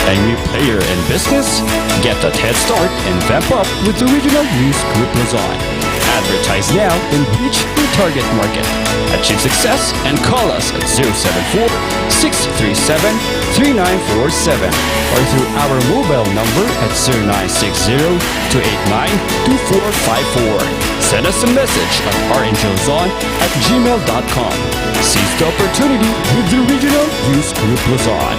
A new player in business? Get that head start and vamp up with the Regional News Group Luzon. Advertise now and reach your target market. Achieve success and call us at 074-637-3947 or through our mobile number at 0960-289-2454. Send us a message at rnjozon@gmail.com. Seize the opportunity with the Regional News Group Luzon.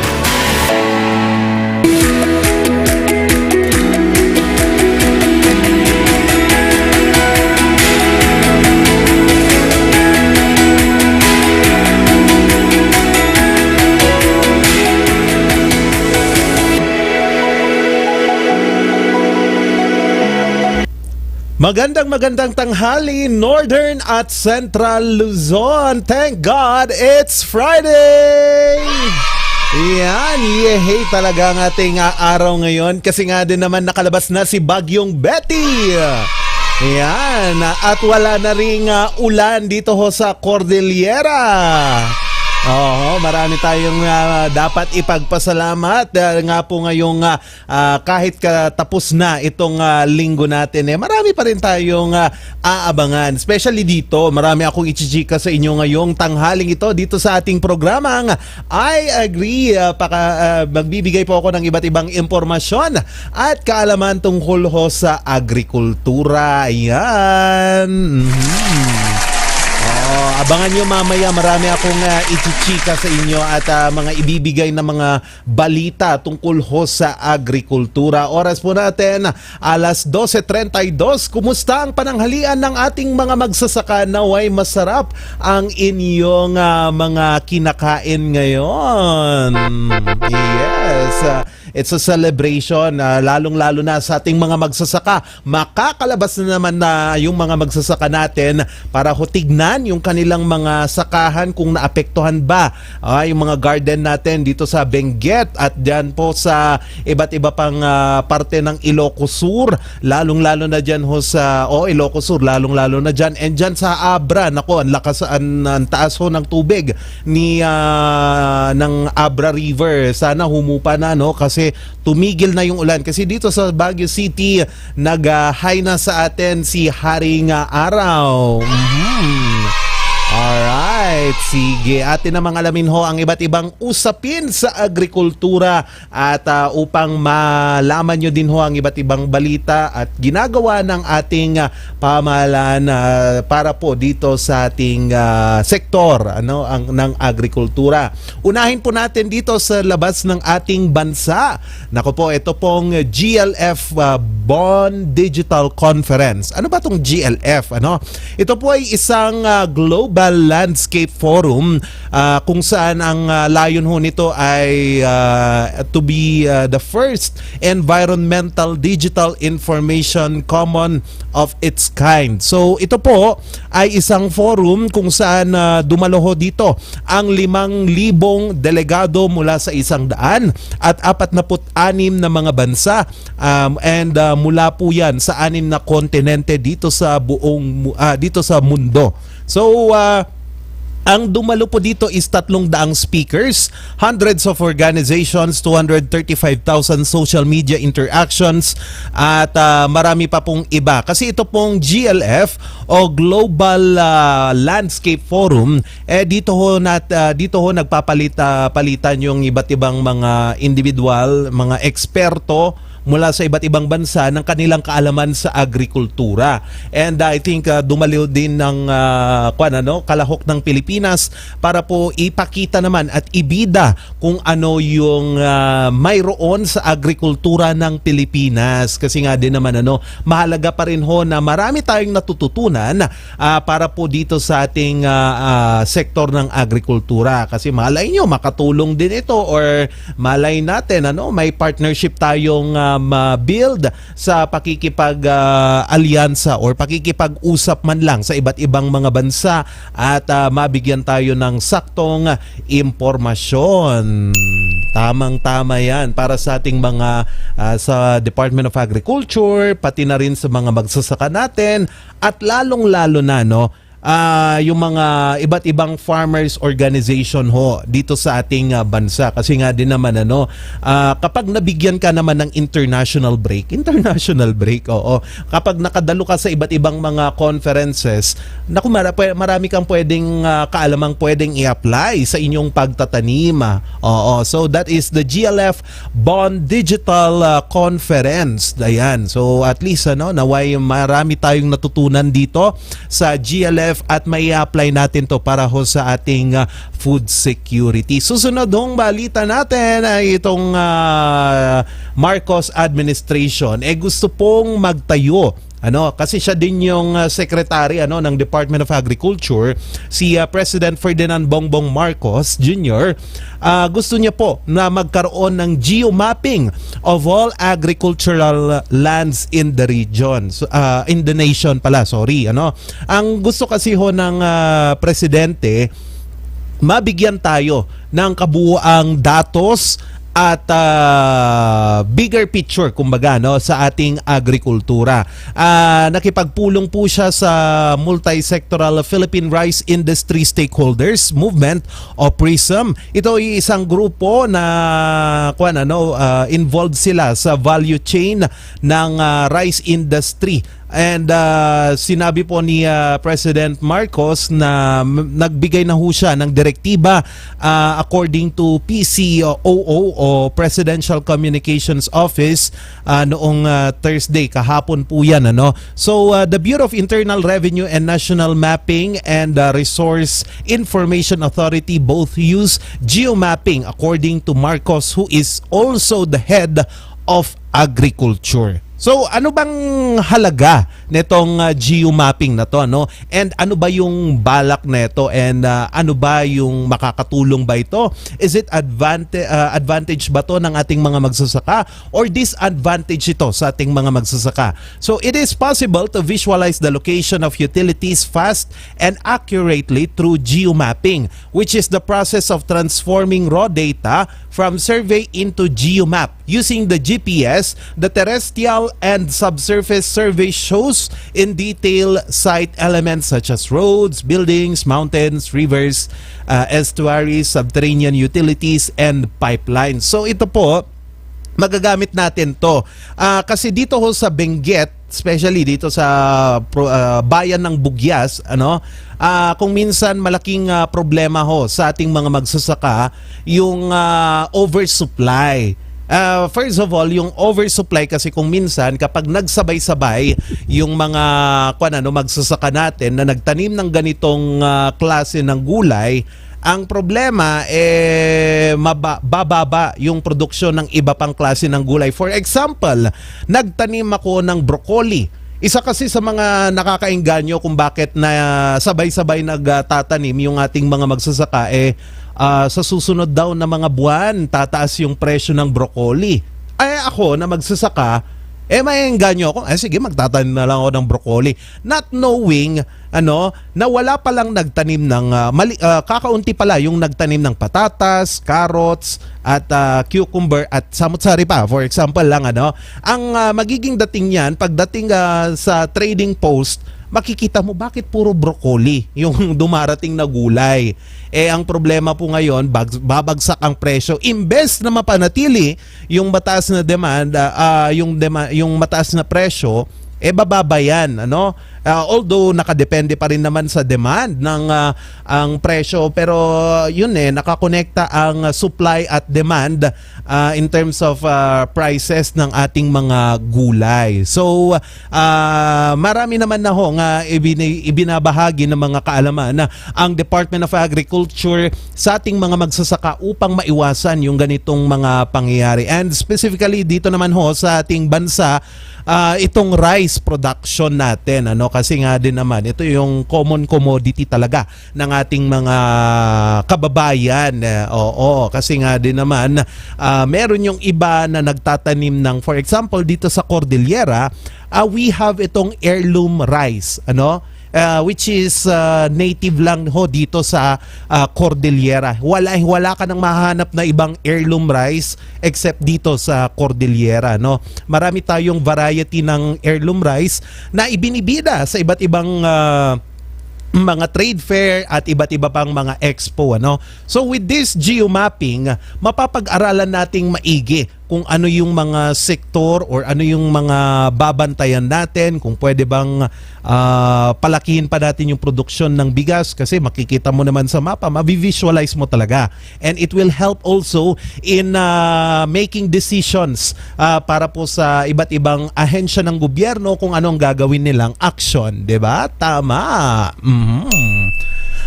Magandang tanghali, Northern at Central Luzon. Thank God it's Friday! Yan, yehey talaga ang ating araw ngayon kasi nga din naman nakalabas na si Bagyong Betty. Yan, at wala na ring ulan dito ho sa Cordillera. Oo, marami tayong dapat ipagpasalamat nga po ngayong kahit katapos na itong linggo natin marami pa rin tayong aabangan. Especially dito, marami akong ichichika sa inyo ngayong tanghaling ito dito sa ating programang I Agree. Magbibigay po ako ng iba't ibang impormasyon at kaalaman tungkol ho sa agrikultura. Ayan. Abangan nyo mamaya, marami akong ichichika sa inyo at mga ibibigay na mga balita tungkol ho sa agrikultura. Oras po natin, alas 12:32. Kumusta ang pananghalian ng ating mga magsasaka? Naway masarap ang inyong mga kinakain ngayon. Yes. It's a celebration, lalong-lalo na sa ating mga magsasaka. Makakalabas na naman na yung mga magsasaka natin para ho tignan yung kanilang mga sakahan kung naapektuhan ba yung mga garden natin dito sa Benguet at dyan po sa iba't iba pang parte ng Ilocos Sur. Lalong-lalo na dyan ho sa Ilocos Sur, lalong-lalo na dyan. And dyan sa Abra, nako, ang lakas, ang taas ho ng tubig ng Abra River. Sana humupa na, no? Kasi tumigil na yung ulan. Kasi dito sa Baguio City, nag-high na sa atin si Haring Araw. Alright, sige. Atin namang alamin ho ang iba't ibang usapin sa agrikultura at upang malaman nyo din ho ang iba't ibang balita at ginagawa ng ating pamahalaan para po dito sa ating sektor ng agrikultura. Unahin po natin dito sa labas ng ating bansa. Nako po, ito pong GLF Bond Digital Conference. Ano ba itong GLF? Ito po ay isang global landscape forum kung saan ang layon ho nito ay to be the first environmental digital information common of its kind. So ito po ay isang forum kung saan dumalo ho dito ang 5,000 delegado mula sa 100 at 46 na mga bansa and mula po yan sa 6 na kontinente dito sa dito sa mundo. So, ang dumalo po dito is 300 speakers, hundreds of organizations, 235,000 social media interactions, at marami pa pong iba. Kasi ito pong GLF o Global Landscape Forum, dito ho nagpapalitan yung iba't ibang mga individual, mga eksperto mula sa iba't ibang bansa ng kanilang kaalaman sa agrikultura. And I think dumaliw din ng kalahok ng Pilipinas para po ipakita naman at ibida kung ano yung mayroon sa agrikultura ng Pilipinas. Kasi nga din naman mahalaga pa rin ho na marami tayong natututunan para po dito sa ating sektor ng agrikultura. Kasi malay nyo, makatulong din ito or malay natin may partnership tayong build sa pakikipag-alyansa or pakikipag-usap man lang sa iba't ibang mga bansa at mabigyan tayo ng saktong impormasyon. Tamang-tama yan para sa ating mga sa Department of Agriculture, pati na rin sa mga magsasaka natin at lalong-lalo na yung mga iba't ibang farmers organization ho dito sa ating bansa. Kasi nga din naman kapag nabigyan ka naman ng international break, oo. Kapag nakadalo ka sa iba't ibang mga conferences, naku, marami kang pwedeng kaalamang pwedeng i-apply sa inyong pagtatanim. Oo. So that is the GLF Bond Digital Conference. Ayan. So at least naway marami tayong natutunan dito sa GLF at may apply natin to para ho sa ating food security. Susunod hong balita natin ay itong Marcos administration gusto pong magtayo kasi siya din yung secretary ng Department of Agriculture, si President Ferdinand Bongbong Marcos Jr. Gusto niya po na magkaroon ng geomapping of all agricultural lands in the region, in the nation pala, sorry. Ang gusto kasi ho ng presidente, mabigyan tayo ng kabuuang datos at bigger picture kumbaga sa ating agrikultura. Nakipagpulong po siya sa Multi-Sectoral Philippine Rice Industry Stakeholders Movement o PRISM. Ito ay isang grupo na involved sila sa value chain ng rice industry. And sinabi po ni President Marcos na nagbigay na ho siya ng direktiba according to PCOO o Presidential Communications Office noong Thursday, kahapon po yan. So the Bureau of Internal Revenue and National Mapping and Resource Information Authority both use geomapping according to Marcos, who is also the head of agriculture. So ano bang halaga nitong geomapping na to, And ano ba yung balak nito, and ano ba yung makakatulong ba ito? Is it advantage ba to ng ating mga magsasaka or disadvantage ito sa ating mga magsasaka? So it is possible to visualize the location of utilities fast and accurately through geomapping, which is the process of transforming raw data from survey into geomap. Using the GPS, the terrestrial and subsurface survey shows in detail site elements such as roads, buildings, mountains, rivers, estuaries, subterranean utilities, and pipelines. So ito po, magagamit natin to. Kasi dito ho sa Benguet, especially dito sa bayan ng Bugyas, kung minsan malaking problema ho sa ating mga magsasaka yung oversupply. First of all, yung oversupply kasi kung minsan kapag nagsabay-sabay yung mga magsasaka natin na nagtanim ng ganitong klase ng gulay, ang problema bababa yung produksyon ng iba pang klase ng gulay. For example, nagtanim ako ng broccoli. Isa kasi sa mga nakakaengganyo kung bakit na sabay-sabay nagtatanim yung ating mga magsasaka sa susunod daw na mga buwan tataas yung presyo ng broccoli. Ako na magsasaka, maiengganyo ako, sige, magtatanim na lang ako ng broccoli. Not knowing na wala pa lang nagtanim ng kakaunti pala yung nagtanim ng patatas, carrots at cucumber at samut-sari pa. For example lang ang magiging dating niyan pagdating sa trading post, makikita mo bakit puro broccoli yung dumarating na gulay. Ang problema po ngayon, babagsak ang presyo. Imbes na mapanatili yung mataas na demand, yung mataas na presyo, bababa yan, although nakadepende pa rin naman sa demand ng ang presyo, pero yun nakakonekta ang supply at demand in terms of prices ng ating mga gulay. So marami naman na ho nga ibinabahagi ng mga kaalaman na ang Department of Agriculture sa ating mga magsasaka upang maiwasan yung ganitong mga pangyayari. And specifically dito naman ho sa ating bansa, itong rice production natin, kasi nga din naman ito yung common commodity talaga ng ating mga kababayan. Kasi nga din naman meron yung iba na nagtatanim ng, for example dito sa Cordillera, we have itong heirloom rice, which is native lang ho dito sa Cordillera. Wala ka nang mahanap na ibang heirloom rice except dito sa Cordillera, Marami tayong variety ng heirloom rice na ibinibida sa iba't ibang mga trade fair at iba't iba pang mga expo, ano. So with this geomapping, mapapag-aralan nating maigi kung ano yung mga sektor or ano yung mga babantayan natin, kung pwede bang palakihin pa natin yung produksyon ng bigas kasi makikita mo naman sa mapa, mabivisualize mo talaga. And it will help also in making decisions para po sa iba't ibang ahensya ng gobyerno kung ano ang gagawin nilang action, 'di ba? Tama.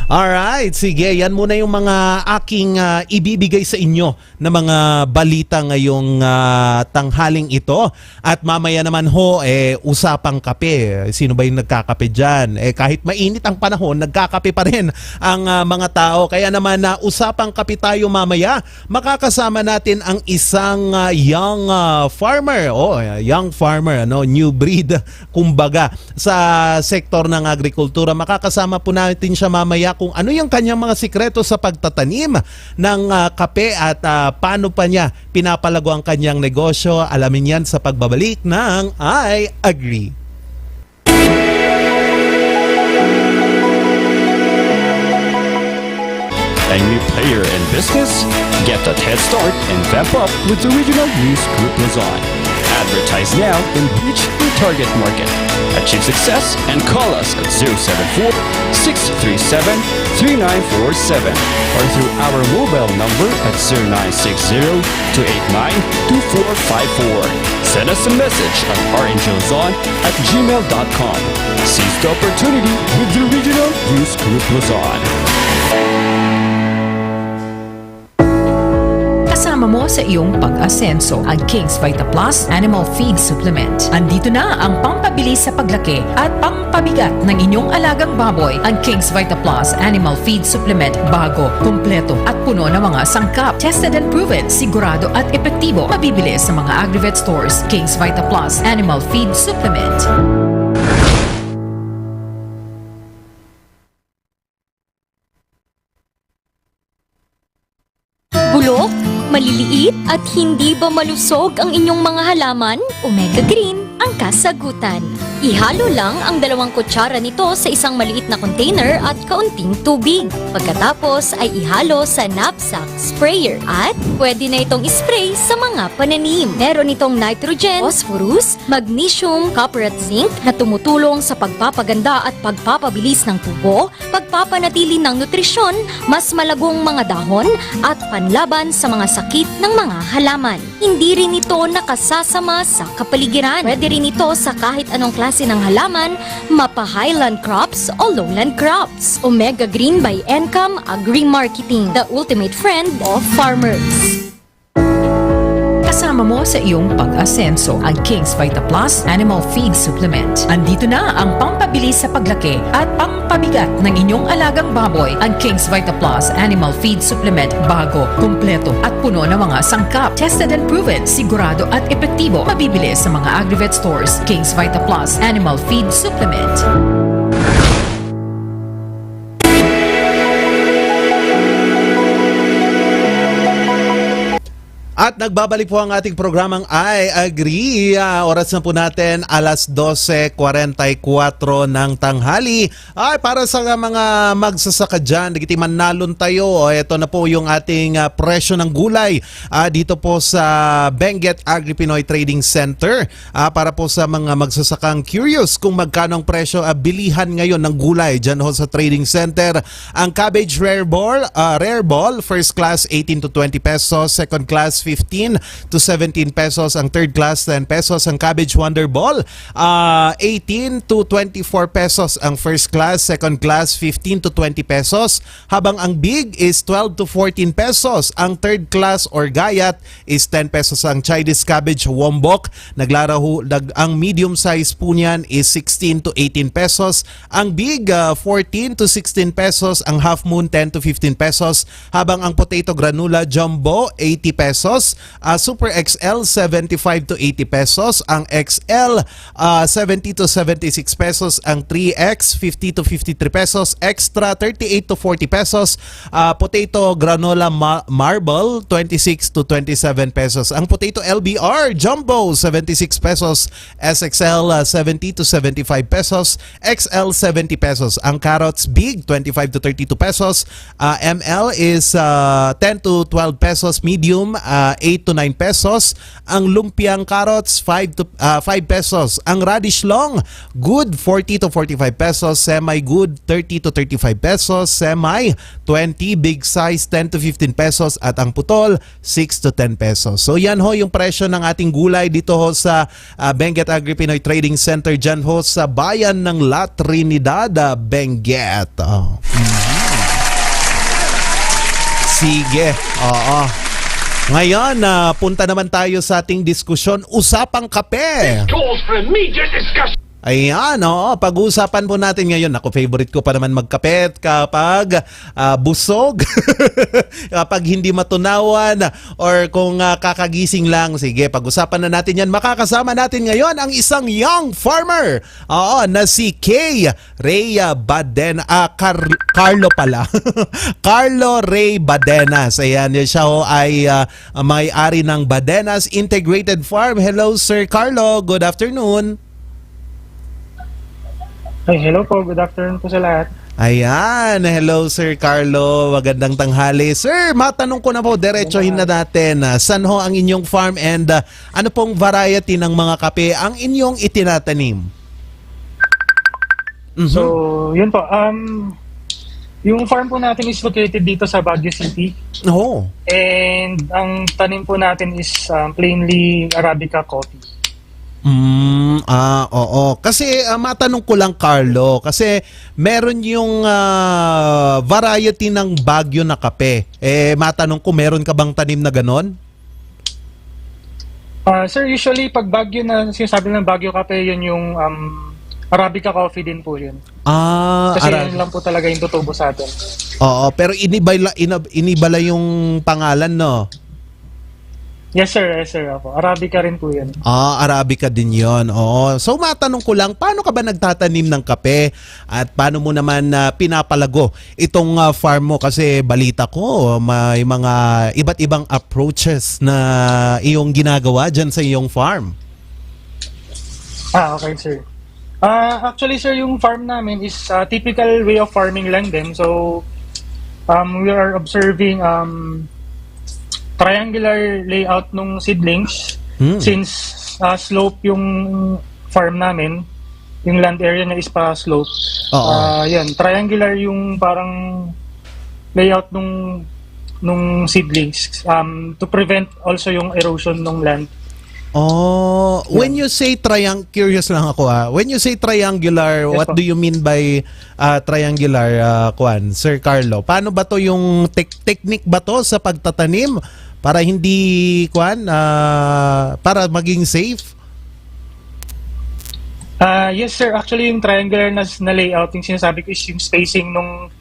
Alright, sige, yan muna yung mga aking ibibigay sa inyo na mga balita ngayong tanghaling ito. At mamaya naman ho, usapang kape. Sino ba yung nagkakape dyan? Kahit mainit ang panahon, nagkakape pa rin ang mga tao. Kaya naman usapang kape tayo mamaya. Makakasama natin ang isang young farmer. Young farmer, new breed, kumbaga, sa sektor ng agrikultura. Makakasama po natin siya mamaya kung ano yung kanyang mga sikreto sa pagtatanim ng kape at paano pa niya pinapalago ang kanyang negosyo. Alamin yan sa pagbabalik ng I Agree. Angry player in business? Get that head start and vamp up with the Regional News Group Luzon. Advertise now and reach your target market. Achieve success and call us at 074-637-3947 or through our mobile number at 0960-289-2454. Send us a message at rngluzon@gmail.com. Seize the opportunity with the Regional News Group Luzon. Kasama mo sa iyong pag-asenso ang King's Vita Plus Animal Feed Supplement. Andito na ang pampabilis sa paglaki at pampabigat ng inyong alagang baboy. Ang King's Vita Plus Animal Feed Supplement, bago, kumpleto at puno ng mga sangkap. Tested and proven, sigurado at epektibo. Mabibili sa mga Agrivet stores. King's Vita Plus Animal Feed Supplement. Bulok, maliliit at hindi ba malusog ang inyong mga halaman? Omega Green ang kasagutan. Ihalo lang ang 2 kutsara nito sa isang maliit na container at kaunting tubig. Pagkatapos ay ihalo sa knapsack sprayer at pwede na itong ispray sa mga pananim. Meron itong nitrogen, phosphorus, magnesium, copper at zinc na tumutulong sa pagpapaganda at pagpapabilis ng tubo, pagpapanatili ng nutrisyon, mas malagong mga dahon at panlaban sa mga sakit ng mga halaman. Hindi rin ito nakasasama sa kapaligiran. Pwede rin ito sa kahit anong klase ng halaman, mapa-highland crops o lowland crops. Omega Green by Encam Agri-Marketing, the ultimate friend of farmers. Kasama mo sa iyong pag-asenso ang King's Vita Plus Animal Feed Supplement. Andito na ang pampabilis sa paglaki at pampabigat ng inyong alagang baboy. Ang King's Vita Plus Animal Feed Supplement, bago, kumpleto at puno ng mga sangkap. Tested and proven, sigurado at epektibo. Mabibili sa mga Agrivet stores. King's Vita Plus Animal Feed Supplement. At nagbabalik po ang ating programang I Agree. Oras na po natin, alas 12:44 ng tanghali. Ay, para sa mga magsasaka dyan, nagitiman nalon tayo. Ito na po yung ating presyo ng gulay dito po sa Benguet Agri Pinoy Trading Center. Para po sa mga magsasakang curious kung magkano ang presyo bilihan ngayon ng gulay dyan ho sa Trading Center. Ang cabbage rare ball, first class 18 to 20 pesos, second class 15 to 17 pesos, ang third class 10 pesos, ang cabbage wonder ball 18 to 24 pesos ang first class, second class 15 to 20 pesos, habang ang big is 12 to 14 pesos, ang third class or gayat is 10 pesos, ang Chinese cabbage wombok ang medium size po niyan is 16 to 18 pesos, ang big 14 to 16 pesos, ang half moon 10 to 15 pesos, habang ang potato granula jumbo 80 pesos, pesos, Super XL 75 to 80 pesos, ang XL 70 to 76 pesos, ang 3X 50 to 53 pesos, Extra 38 to 40 pesos, Potato Granola Marble 26 to 27 pesos, ang Potato LBR Jumbo 76 pesos, SXL 70 to 75 pesos, XL 70 pesos, ang Carrots Big 25 to 32 pesos, ML is 10 to 12 pesos, medium 8 to 9 pesos, ang lumpiang carrots 5 pesos, ang radish long good 40 to 45 pesos, semi good 30 to 35 pesos, semi 20, big size 10 to 15 pesos, at ang putol 6 to 10 pesos. So yan ho yung presyo ng ating gulay dito ho sa Benguet Agri Pinoy Trading Center dyan ho sa bayan ng La Trinidad, Benguet. Sige, oo. Ngayon, punta naman tayo sa ating diskusyon, usapang kape. Calls for immediate discussion. Ayan, oo. Pag-uusapan po natin ngayon. Ako, favorite ko pa naman magkape kapag busog, kapag hindi matunawan, or kung kakagising lang. Sige, pag-usapan na natin yan. Makakasama natin ngayon ang isang young farmer. Oo, na si Kay Ray Badena. Carlo pala. Carlo Ray Badenas. Ayan, siya ho ay may-ari ng Badenas Integrated Farm. Hello, Sir Carlo. Good afternoon. Ay, hello po. Good afternoon po sa lahat. Ayan, hello Sir Carlo, magandang tanghali. Sir, matanong ko na po, diretsohin na natin. Saan ho ang inyong farm and ano pong variety ng mga kape ang inyong itinatanim? So, yun po. Yung farm po natin is located dito sa Baguio City. Oh. And ang tanim po natin is plainly Arabica coffee. Oo. Kasi matanong ko lang, Carlo, kasi meron yung variety ng Baguio na kape. Matanong ko, meron ka bang tanim na ganon? Sir, usually pag Baguio na sinasabi ng Baguio Cafe, yun yung Arabica coffee din po yun. Kasi yun lang po talaga yung tutubo sa atin. Oo, pero inibala yung pangalan, no? Yes sir, Apo. Arabica rin po yun. Arabica din yon. Oo. So matanong ko lang, paano ka ba nagtatanim ng kape at paano mo naman pinapalago itong farm mo? Kasi balita ko may mga iba't ibang approaches na iyong ginagawa dyan sa iyong farm. Okay sir. Actually sir, yung farm namin is typical way of farming lang din. So we are observing triangular layout nung seedlings since slope yung farm namin, yung land area na is pa slope. Yan, triangular yung parang layout nung seedlings to prevent also yung erosion ng land. When you say curious lang ako when you say triangular, Yes, what po. do you mean by triangular, Sir Carlo? Paano ba to yung technique ba to sa pagtatanim para hindi para maging safe? Yes sir, actually yung triangular na layout, yung sinasabi ko is yung spacing nung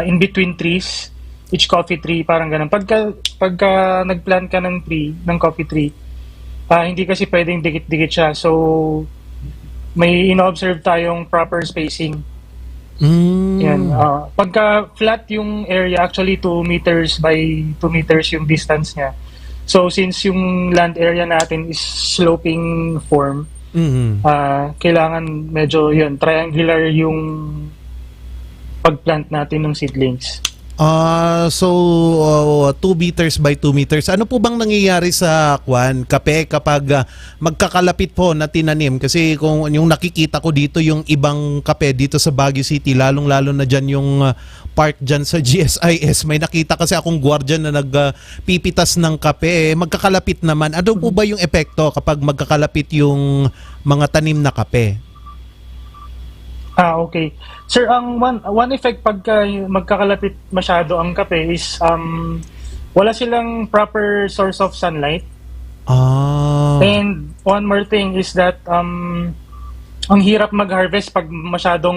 in between trees, each coffee tree, parang ganun. Pagka nagplant ka ng coffee tree, hindi kasi pwedeng dikit-dikit siya. So, may ino-observe tayong proper spacing. Yan. Pagka flat yung area, actually 2 meters by 2 meters yung distance niya. So, since yung land area natin is sloping form, kailangan medyo yun, triangular yung pagplant natin ng seedlings. So 2 meters by 2 meters. Ano po bang nangyayari sa kape kapag magkakalapit po na tinanim? Kasi kung yung nakikita ko dito yung ibang kape dito sa Baguio City, lalong-lalo na dyan yung park dyan sa GSIS. May nakita kasi akong guardian na nagpipitas ng kape. Magkakalapit naman. Ano po ba yung epekto kapag magkakalapit yung mga tanim na kape? Okay. Sir, ang one effect pagka magkakalapit masyado ang kape is wala silang proper source of sunlight. And one more thing is that ang hirap mag-harvest pag masyadong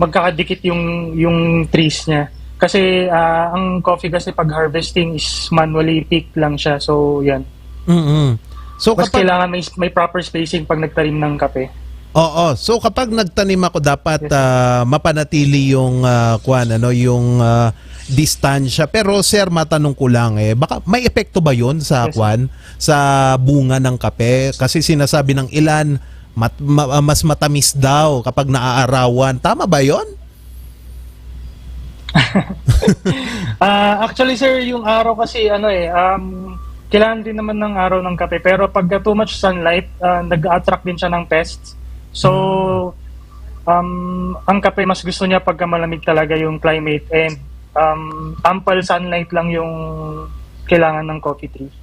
magkakadikit yung trees niya. Kasi ang coffee kasi pag harvesting is manually pick lang siya. So, yan. Mm-mm. So Mas kapag kailangan may proper spacing pag nagtanim ng kape. Oo. So kapag nagtanim ako dapat mapanatili yung yung distansya. Pero sir, matanong ko lang baka may epekto ba 'yon sa Yes, sa bunga ng kape? Kasi sinasabi ng ilan mas matamis daw kapag naaarawan. Tama ba 'yon? Actually sir, yung araw kasi kailangan din naman ng araw ng kape, pero pag too much sunlight, nag-attract din siya ng pests. So ang kape mas gusto niya pagka malamig talaga yung climate, and ample sunlight lang yung kailangan ng coffee tree.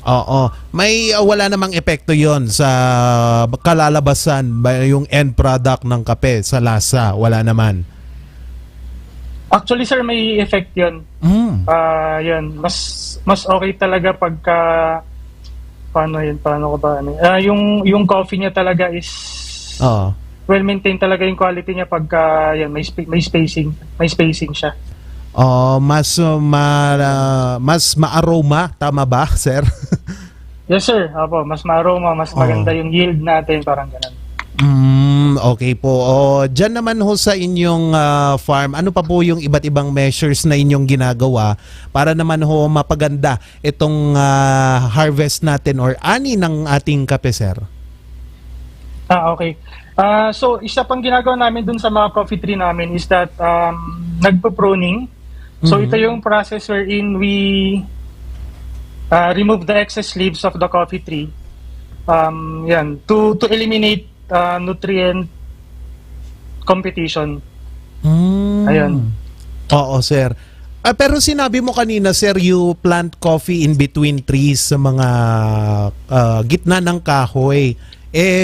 Oo. May wala namang epekto 'yon sa kalalabasan ba yung end product ng kape sa lasa, wala naman. Actually sir, may effect yun. Yun, mas okay talaga pagka paano ko ba yung coffee niya talaga is well maintained talaga yung quality niya pagka yan, may spacing siya. Mas ma-aroma, tama ba, sir? Yes sir, apo, mas ma-aroma, mas maganda yung yield natin, parang ganun. Okay po. Diyan naman ho sa inyong farm, ano pa po yung iba't ibang measures na inyong ginagawa para naman ho mapaganda itong harvest natin or ani ng ating kape, sir? Okay. So, isa pang ginagawa namin dun sa mga coffee tree namin is that nagpo-pruning. So, ito yung process wherein we remove the excess leaves of the coffee tree. Yan, to eliminate nutrient competition. Ayun. Oo, sir. Pero sinabi mo kanina, sir, you plant coffee in between trees sa mga gitna ng kahoy.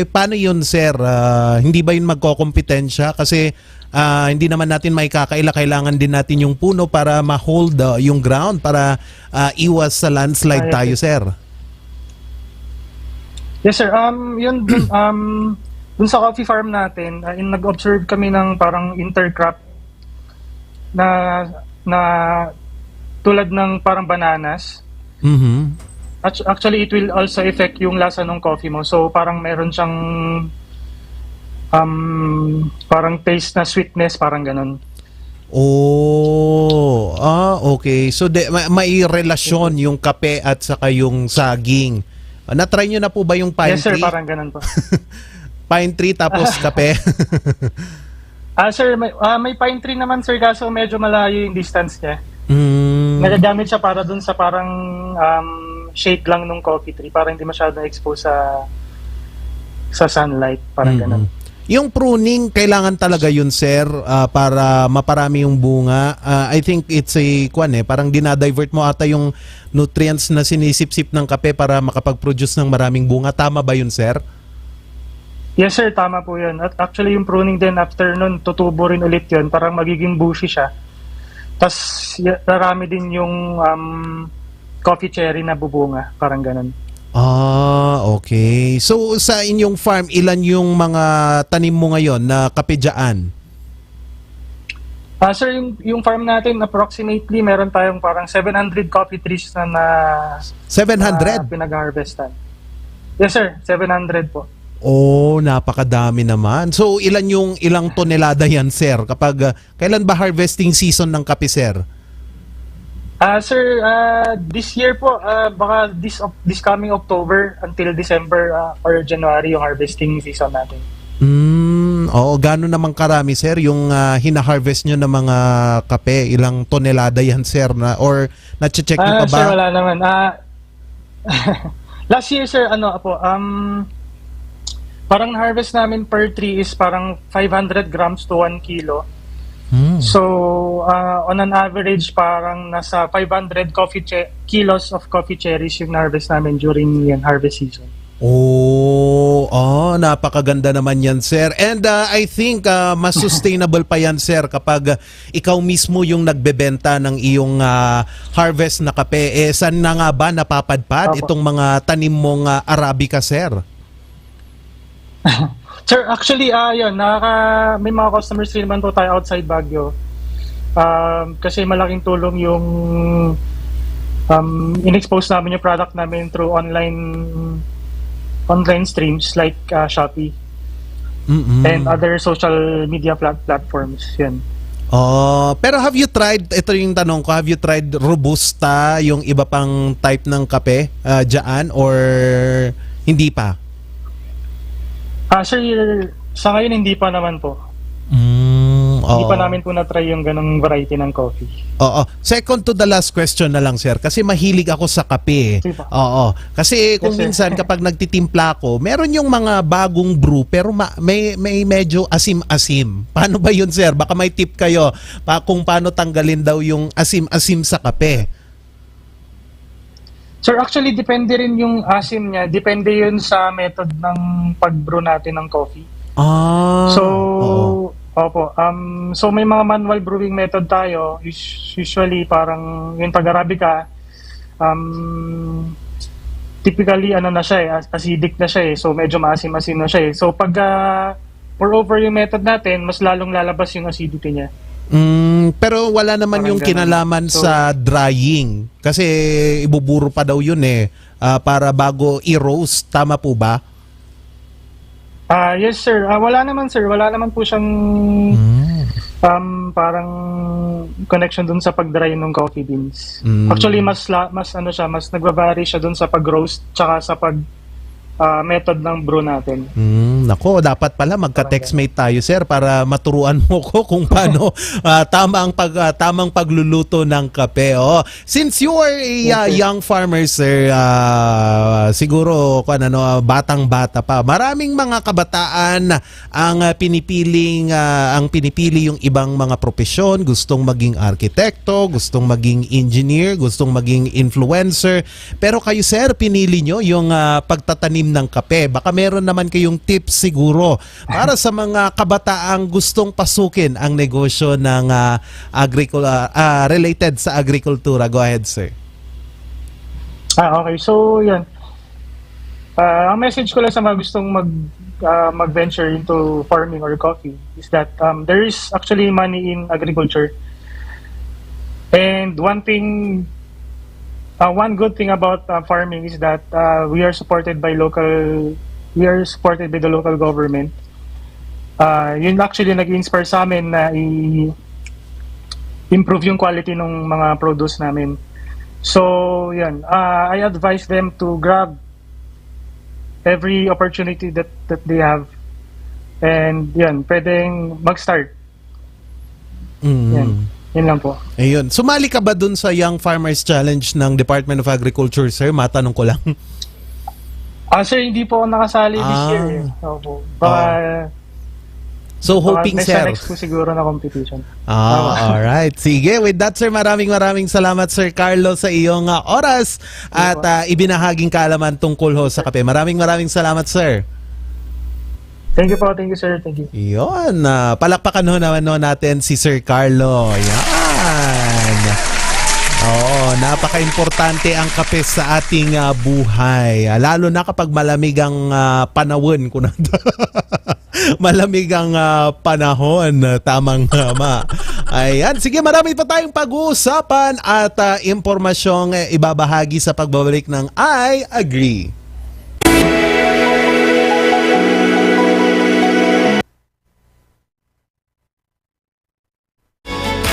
Paano yun, sir? Hindi ba yun magkokompetensya? Kasi hindi naman natin maikakaila. Kailangan din natin yung puno para ma-hold yung ground para iwas sa landslide tayo, sir. Yes, sir. Yun dun sa coffee farm natin, nag-observe kami ng parang intercrop na tulad ng parang bananas. Actually, it will also affect yung lasa ng coffee mo. So, parang meron siyang parang taste na sweetness, parang ganun. Okay. So, may relasyon yung kape at saka yung saging. Na-try nyo na po ba yung pine yes, sir, tree? parang ganun po. Pine tree tapos kape? Sir, may pine tree naman, sir, kaso medyo malayo yung distance niya. Nagagamit siya para dun sa parang shade lang ng coffee tree para hindi masyadong expose sa sunlight, parang ganun. Yung pruning, kailangan talaga yun, sir, para maparami yung bunga. I think it's parang dinadivert mo ata yung nutrients na sinisip-sip ng kape para makapag-produce ng maraming bunga. Tama ba yun, sir? Yes sir, tama po yun. At actually yung pruning din, after nun, tutubo rin ulit yun. Parang magiging bushy siya. Tapos marami din yung coffee cherry na bubunga. Parang ganun. Okay. So sa inyong farm, ilan yung mga tanim mo ngayon na kape dyan? Sir, yung farm natin, approximately, meron tayong parang 700 coffee trees na 700? Pinag-harvestan. Yes sir, 700 po. Napakadami naman. So, ilang tonelada yan, sir? Kapag, kailan ba harvesting season ng kape, sir? Sir, this year po, baka this coming October until December or January yung harvesting season natin. Gano'n naman karami, sir, yung hina-harvest nyo ng mga kape? Ilang tonelada yan, sir? Or na-check nyo pa ba? Sir, wala naman. Last year, sir, parang harvest namin per tree is parang 500 grams to 1 kilo. So, on an average, parang nasa 500 kilos of coffee cherries yung harvest namin during yung harvest season. Napakaganda naman yan, sir. And I think mas sustainable pa yan, sir, kapag ikaw mismo yung nagbebenta ng iyong harvest na kape. Saan na nga ba napapadpad itong mga tanim mong Arabica, sir? Sir, actually, may mga customers rin naman po tayo outside Baguio. Kasi malaking tulong yung in-expose namin yung product namin through online streams like Shopee and other social media platforms. Yan. Oh, pero have you tried, ito yung tanong ko, have you tried Robusta, yung iba pang type ng kape dyan, or hindi pa? Sir, sa ngayon hindi pa naman po. Hindi Oo. pa namin po na-try yung ganong variety ng coffee. Oo. Second to the last question na lang, sir. Kasi mahilig ako sa kape. Sige po. Oo. Kasi kung Yes, sir. minsan kapag nagtitimpla ako, meron yung mga bagong brew pero may medyo asim-asim. Paano ba yun, sir? Baka may tip kayo kung paano tanggalin daw yung asim-asim sa kape. Sir, actually, depende rin yung asim niya. Depende yun sa method ng pag-brew natin ng coffee. So, oo. opo. So, may mga manual brewing method tayo. Usually, parang yung pag Arabica, typically, ano na siya eh, acidic na siya eh. So, medyo maasim-asim na siya eh. So, pag pour over yung method natin, mas lalong lalabas yung acidity niya. Pero wala naman Parang yung ganun. kinalaman So, sa drying. Kasi ibuburo pa daw yun eh. Para bago i-roast. Tama po ba? Yes, sir. Wala naman, sir. Wala naman po siyang parang connection dun sa pag-dry ng coffee beans. Actually, mas nagva-vary siya dun sa pag-roast tsaka sa method ng brew natin. Nako, dapat pala magka-textmate tayo, sir, para maturuan mo ko kung paano tamang pagluluto ng kape. Oh, since you are a young farmer, sir, siguro batang-bata pa. Maraming mga kabataan ang pinipili yung ibang mga propesyon, gustong maging arkitekto, gustong maging engineer, gustong maging influencer. Pero kayo, sir, pinili nyo yung pagtatanim ng kape. Baka meron naman kayong tips siguro para sa mga kabataang gustong pasukin ang negosyo ng related sa agrikultura. Go ahead, sir. Okay. So, yan. Ang message ko lang sa mga gustong mag-venture into farming or coffee is that there is actually money in agriculture. And one good thing about farming is that we are supported by the local government. Yun actually nag-inspire sa amin na i-improve yung quality ng mga produce namin. So, yan. I advise them to grab every opportunity that they have. And yan, pwedeng mag-start. Yan. Yun lang po. Ayun. Sumali ka ba dun sa Young Farmers Challenge ng Department of Agriculture, sir? Matanong ko lang. Sir, hindi po ako nakasali this year. Opo. So, hoping, sir. Next po siguro na competition. Alright. Sige, with that, sir, maraming salamat, Sir Carlo, sa iyong oras at ibinahaging kaalaman tungkol ho sa kape. Maraming salamat, sir. Thank you po. Thank you, sir. Thank you. Yun. Palakpakan ho naman natin si Sir Carlo. Yan. Oo, napaka-importante ang kape sa ating buhay. Lalo na kapag malamig ang panahon. Malamig ang panahon. Tamang-tama. Ayan. Sige, marami pa tayong pag-uusapan at impormasyong ibabahagi sa pagbabalik ng I Agree.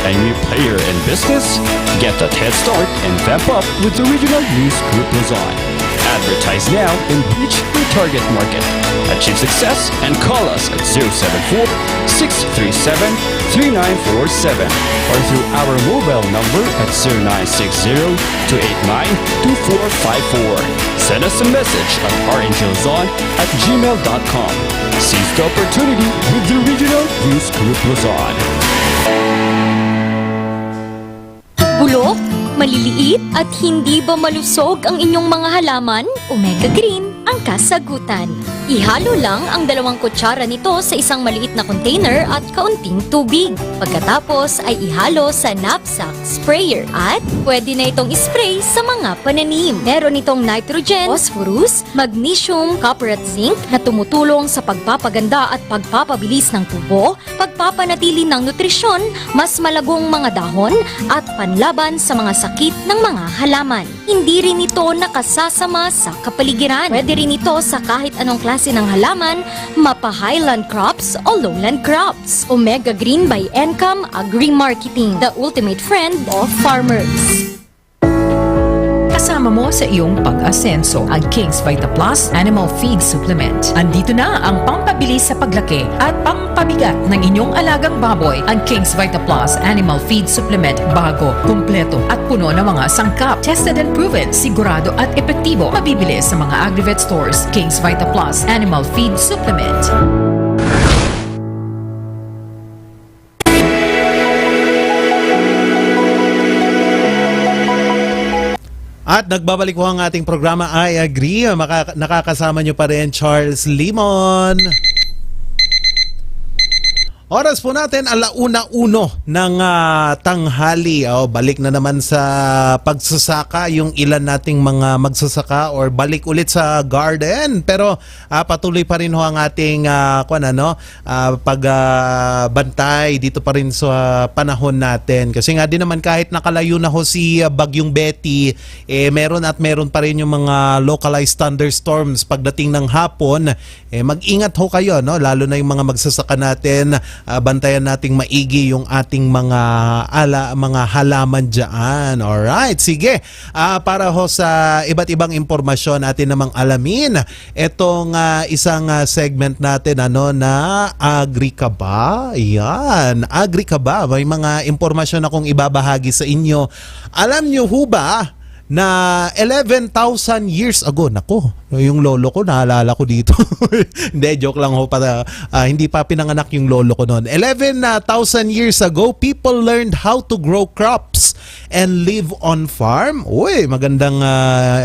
A new player in business? Get that head start and vamp up with the Regional News Group Luzon. Advertise now and reach your target market. Achieve success and call us at 074-637-3947 or through our mobile number at 0960-289-2454. Send us a message at rngluzon@gmail.com. Seize the opportunity with the Regional News Group Luzon. Bulok, maliliit at hindi ba malusog ang inyong mga halaman? Omega Green ang kasagutan. Ihalo lang ang 2 kutsara nito sa isang maliit na container at kaunting tubig. Pagkatapos ay ihalo sa knapsack sprayer at pwede na itong ispray sa mga pananim. Meron itong nitrogen, phosphorus, magnesium, copper at zinc na tumutulong sa pagpapaganda at pagpapabilis ng tubo pagpapanatili ng nutrisyon, mas malagong mga dahon at panlaban sa mga sakit ng mga halaman. Hindi rin ito nakasasama sa kapaligiran. Pwede rin ito sa kahit anong klase ng halaman, mapa-highland crops o lowland crops. Omega Green by Encam Agri-Marketing, the ultimate friend of farmers. Kasama mo sa iyong pag-asenso ang King's Vita Plus Animal Feed Supplement. Andito na ang pampabilis sa paglaki at pampabigat ng inyong alagang baboy. Ang King's Vita Plus Animal Feed Supplement bago, kumpleto at puno ng mga sangkap. Tested and proven, sigurado at epektibo. Mabibili sa mga Agrivet stores. King's Vita Plus Animal Feed Supplement. At nagbabalik po ang ating programa, I Agree. Nakakasama nyo pa rin Charles Limon. Oras po natin, 1:01 ng tanghali. Balik na naman sa pagsasaka yung ilan nating mga magsasaka or balik ulit sa garden. Pero patuloy pa rin ho ang ating pagbantay dito pa rin sa panahon natin. Kasi nga din naman kahit nakalayo na ho si Bagyong Betty, meron pa rin yung mga localized thunderstorms pagdating ng hapon. Mag-ingat ho kayo, no? Lalo na yung mga magsasaka natin. Bantayan nating maigi yung ating mga halaman dyan. Alright, sige. Para ho sa iba't ibang impormasyon natin namang alamin itong isang segment natin na Agri ka ba? Yan, Agri ka ba? May mga impormasyon akong ibabahagi sa inyo. Alam nyo ho ba na 11,000 years ago, nako, yung lolo ko, naalala ko dito. Hindi, joke lang ho, para hindi pa pinanganak yung lolo ko noon. 11,000 years ago, people learned how to grow crops and live on farm. Uy, magandang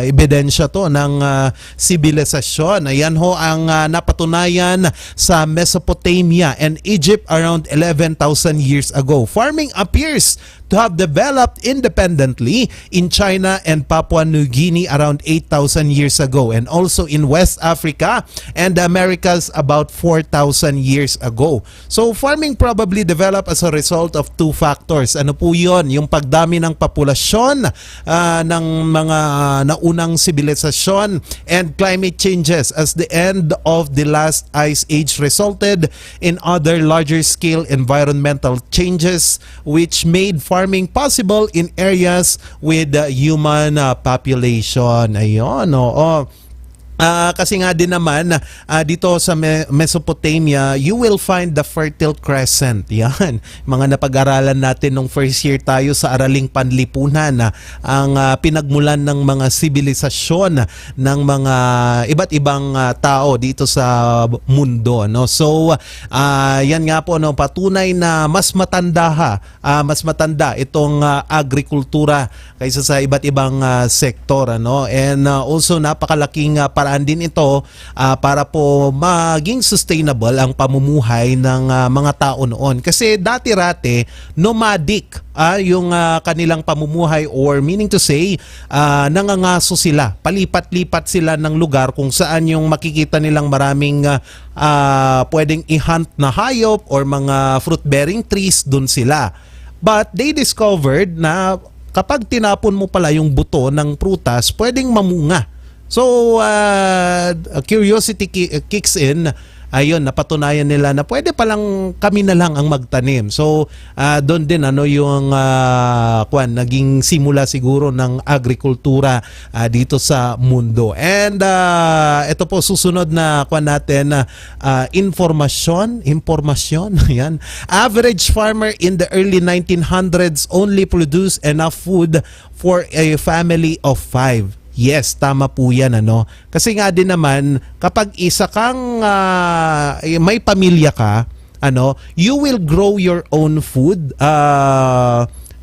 ebidensya to ng sibilisasyon. Ayan ho ang napatunayan sa Mesopotamia and Egypt around 11,000 years ago. Farming appears to have developed independently in China and Papua New Guinea around 8,000 years ago, and also in West Africa and the Americas about 4,000 years ago. So farming probably developed as a result of two factors. Ano po yun? Yung pagdami ng populasyon ng mga naunang sibilisasyon and climate changes as the end of the last ice age resulted in other larger scale environmental changes which made farming possible in areas with human population. Ayun, oo. Kasi nga din naman dito sa Mesopotamia, you will find the Fertile Crescent. Yan, mga napag-aralan natin nung first year tayo sa Araling Panlipunan, ang pinagmulan ng mga sibilisasyon ng mga iba't ibang tao dito sa mundo, no? So yan nga po, no, patunay na mas matanda itong agrikultura kaysa sa iba't ibang sektor, ano? And also napakalaking paraan din ito para po maging sustainable ang pamumuhay ng mga tao noon. Kasi dati-rate, nomadic yung kanilang pamumuhay, or meaning to say, nangangaso sila. Palipat-lipat sila ng lugar kung saan yung makikita nilang maraming pwedeng i-hunt na hayop or mga fruit-bearing trees, dun sila. But they discovered na kapag tinapon mo pala yung buto ng prutas, pwedeng mamunga. So, curiosity kicks in. Ayun, napatunayan nila na pwede palang kami na lang ang magtanim. So, doon din yung naging simula siguro ng agrikultura dito sa mundo. And ito po susunod na impormasyon. Yan. Average farmer in the early 1900s only produced enough food for a family of 5. Yes, tama po yan, ano. Kasi nga din naman, kapag isa kang may pamilya ka, ano, you will grow your own food.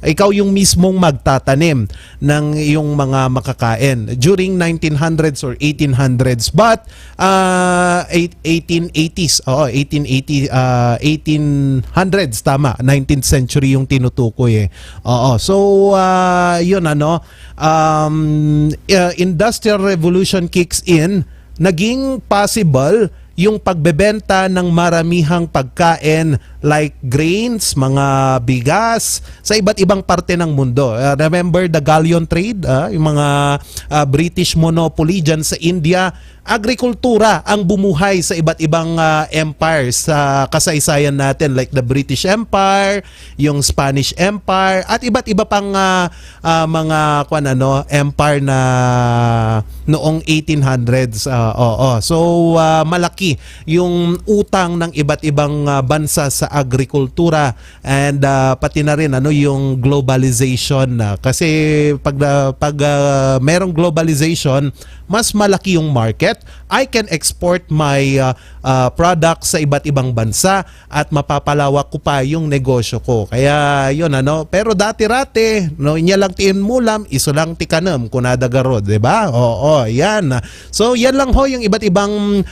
Ikaw yung mismong magtatanim ng iyong mga makakain during 1900s or 1800s, but 1880s, 1800s, tama, 19th century yung tinutukoy so yun, ano, Industrial Revolution kicks in, naging possible yung pagbebenta ng maramihang pagkain like grains, mga bigas sa iba't ibang parte ng mundo. Remember the galleon trade, yung mga British monopoly dyan sa India. Agrikultura ang bumuhay sa iba't ibang empires sa kasaysayan natin, like the British Empire, yung Spanish Empire, at iba't iba pang mga empire na noong 1800s. So malaki yung utang ng iba't ibang bansa sa agrikultura, and pati na rin yung globalization, kasi pag merong globalization, mas malaki yung market. I can export my products sa iba't ibang bansa at mapapalawak ko pa yung negosyo ko. Kaya yun, pero dati-rate, inya lang tiin mulam, iso lang ti kanam kunadagarod, 'di ba? Oo, yan. So yan lang ho yung iba't ibang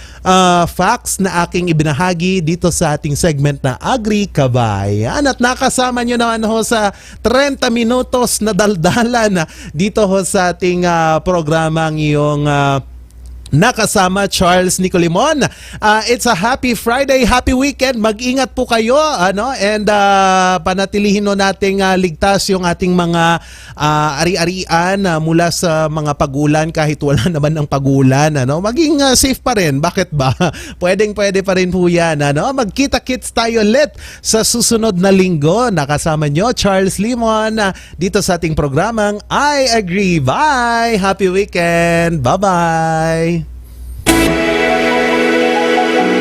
facts na aking ibinahagi dito sa ating segment na Agri Kabayan, at nakasama nyo naman ho sa 30 minutos na daldalan dito ho sa ating programang iyong nakasama Charles Nicolimon. It's a happy Friday, happy weekend. Mag-ingat po kayo, and panatilihin no nating ligtas yung ating mga ari-arian mula sa mga pagulan kahit wala naman ng pagulan, Maging safe pa rin. Bakit ba? Pwede pa rin po yan, Magkita-kits tayo ulit sa susunod na linggo. Nakasama nyo Charles Limon dito sa ating programang I Agree. Bye! Happy weekend! Bye-bye!